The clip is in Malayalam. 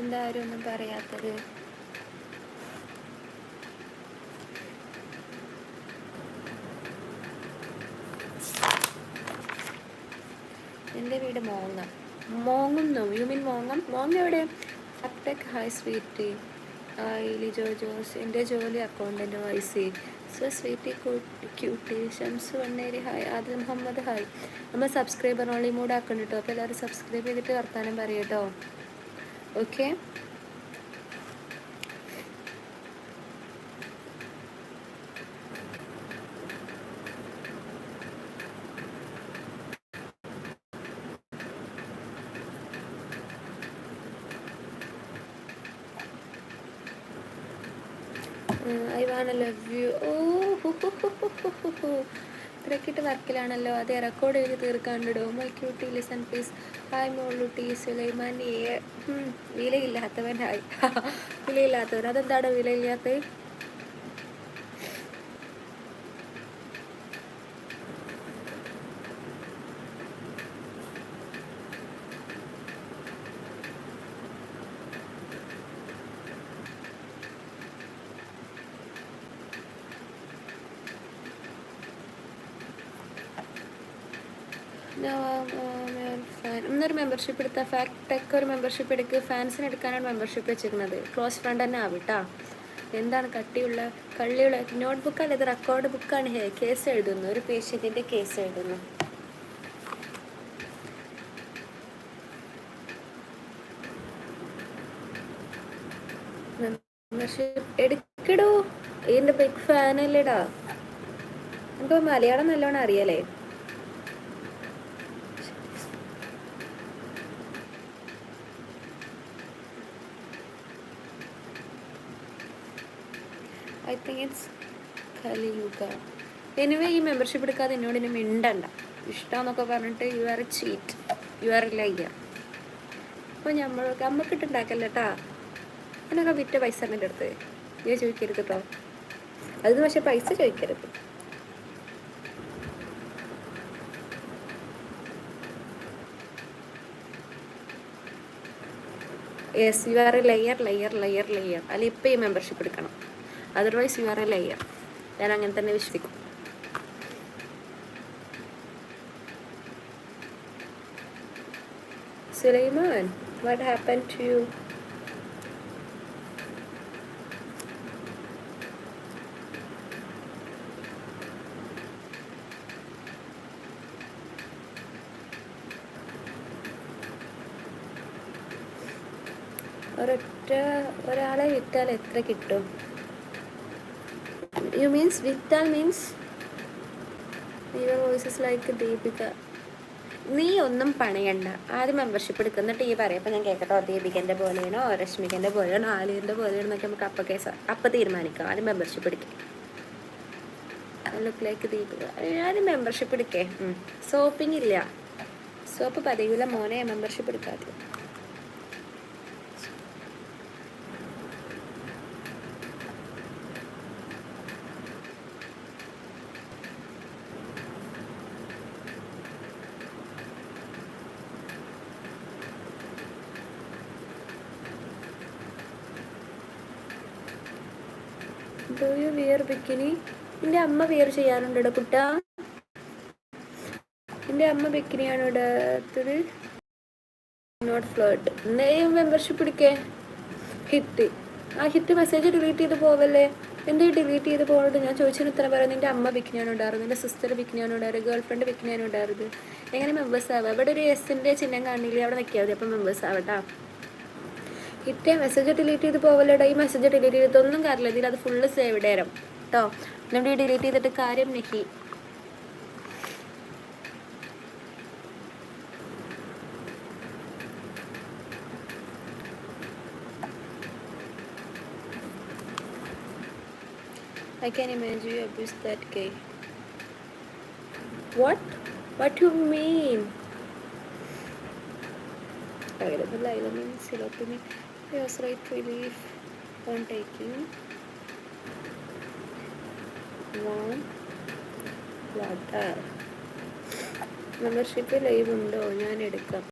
എന്താ ആരും ഒന്നും പറയാത്തത്? എൻ്റെ വീട് മോങ്ങുന്നു. യു മീൻ മോങ്ങം? എവിടെ? Aptech hi Sweety. Hi Lijo Jose. എൻ്റെ ജോലി അക്കൗണ്ടൻ്റ് വൈസി. Sweety cutie. Shams Vanneri hi. Adil Muhammad hi. നമ്മൾ സബ്സ്ക്രൈബർ ഓൺലി മൂഡ് ആക്കണം കേട്ടോ. അപ്പോൾ എല്ലാവരും സബ്സ്ക്രൈബ് ചെയ്തിട്ട് വർത്താനം പറയും കേട്ടോ. Okay. I want love you. ഇത്രക്കിട്ട് വർക്കിലാണല്ലോ. അത് റെക്കോർഡ് ചെയ്ത് തീർക്കാണ്ടിടോ. My cutie listen please. Hi മോളൂട്ടി. സുലൈമാൻ വിലയില്ലാത്തവൻ. ഹായ്. വിലയില്ലാത്തവൻ അതെന്താണോ വിലയില്ലാത്തത്? ഇന്നൊരു മെമ്പർഷിപ്പ് എടുത്താൽ ഫാക്ട് ടെക് ഒരു മെമ്പർഷിപ്പ് എടുക്കുക. ഫാൻസിന് എടുക്കാനാണ് മെമ്പർഷിപ്പ് വെച്ചിരിക്കുന്നത്. ക്ലോസ് ഫ്രണ്ട് തന്നെ ആവിട്ടാ. എന്താണ് കള്ളിയുള്ള നോട്ട് ബുക്കല്ല, ഇത് റെക്കോർഡ് ബുക്കാണ്. കേസ് എഴുതുന്നു. ഒരു പേഷ്യൻറ്റിൻ്റെ കേസ് എഴുതുന്നു. മെമ്പർഷിപ്പ് എടുക്കടോ. ഇതിൻ്റെ ബിഗ് ഫാനല്ലേടാ. നമുക്ക് മലയാളം നല്ലോണം അറിയാലേ. I think it's Kaliyuga. Anyway ഈ മെമ്പർഷിപ്പ് എടുക്കാതെ എന്നോട് ഇനി മിണ്ടണ്ട. ഇഷ്ടമെന്നൊക്കെ പറഞ്ഞിട്ട് you are a cheat, you are a liar. അപ്പോൾ നമ്മൾക്കിട്ടുണ്ടാക്കല്ല കേട്ടാ. എന്നൊക്കെ വിറ്റ പൈസ എൻ്റെ അടുത്ത് നീ ചോദിക്കരുത് കേട്ടോ. അതിന് പക്ഷെ പൈസ ചോദിക്കരുത്. Yes, you are a liar. അല്ല ഇപ്പം ഈ മെമ്പർഷിപ്പ് എടുക്കണം. Otherwise you are a liar. ഞാൻ അങ്ങനെ തന്നെ വിശ്വസിക്കും. Sulaiman, what happen to you? ഒരാളെ വിറ്റാൽ എത്ര കിട്ടും? യു മീൻസ് വിറ്റാൽ means your voices like Deepika. നീ ഒന്നും പണയണ്ട. ആദ്യം മെമ്പർഷിപ്പ് എടുക്കുന്നിട്ട് ഈ പറയാം. അപ്പം ഞാൻ കേൾക്കട്ടോ. ദീപികൻ്റെ പോലെയാണോ, രശ്മികൻ്റെ പോലെയാണോ, ആലിയൻ്റെ പോലെയാണോ എന്നൊക്കെ നമുക്ക് അപ്പം തീരുമാനിക്കാം. ആദ്യം മെമ്പർഷിപ്പ് എടുക്കേ. Look like Deepika. ആദ്യം മെമ്പർഷിപ്പ് എടുക്കേ. സോപ്പിംഗ് ഇല്ല, സോപ്പ് പതിവില്ല മോനെ. മെമ്പർഷിപ്പ് എടുക്കാതെ. Do you wear bikini? എൻ്റെ അമ്മ വിയർ ചെയ്യാറുണ്ടോ കുട്ട? എൻ്റെ അമ്മ ബിക്കിനിയാണ് ഇടാത്തത്. Not float. നെയ്യും മെമ്പർഷിപ്പ് എടുക്കേ. ഹിറ്റ് മെസ്സേജ് ഡിലീറ്റ് ചെയ്ത് പോവല്ലേ? എൻ്റെ ഡിലീറ്റ് ചെയ്ത് പോകുന്നത്? ഞാൻ ചോദിച്ചതിന് ഉത്തരം പറയാം. നിൻ്റെ അമ്മ ബിക്കിനിയാണ് ഇടാറുള്ളത്, നിൻ്റെ സിസ്റ്റർ ബിക്കിനിയാണ് ഇടാറ്, ഗേൾ ഫ്രണ്ട് ബിക്കിനിയാണ് ഇടാറുത്. എങ്ങനെ മെമ്പേഴ്സ് ആവുക? ഇവിടെ ഒരു എസിൻ്റെ ചിഹ്നം കാണില്ലേ, അവിടെ നിൽക്കിയാൽ മതി. അപ്പം മെമ്പേഴ്സ് ആവട്ടാ. ഹിറ്റേ മെസ്സേജ് ഡിലീറ്റ് ചെയ്ത് പോവല്ലേടാ. ഈ മെസ്സേജ് ഡിലീറ്റ് ചെയ്തിട്ടൊന്നും കാര്യമില്ല. ഇതിൽ അത് ഫുള്ള് സേവ് ഇടേരം കേട്ടോ. നമ്മുടെ ഈ ഡിലീറ്റ് ചെയ്തിട്ട് കാര്യം നഹി. I can imagine you abuse that guy. What you mean? Available elements, selecting your right relief on taking warm water. Membership live ഉണ്ടോ? ഞാൻ എടുക്കാം.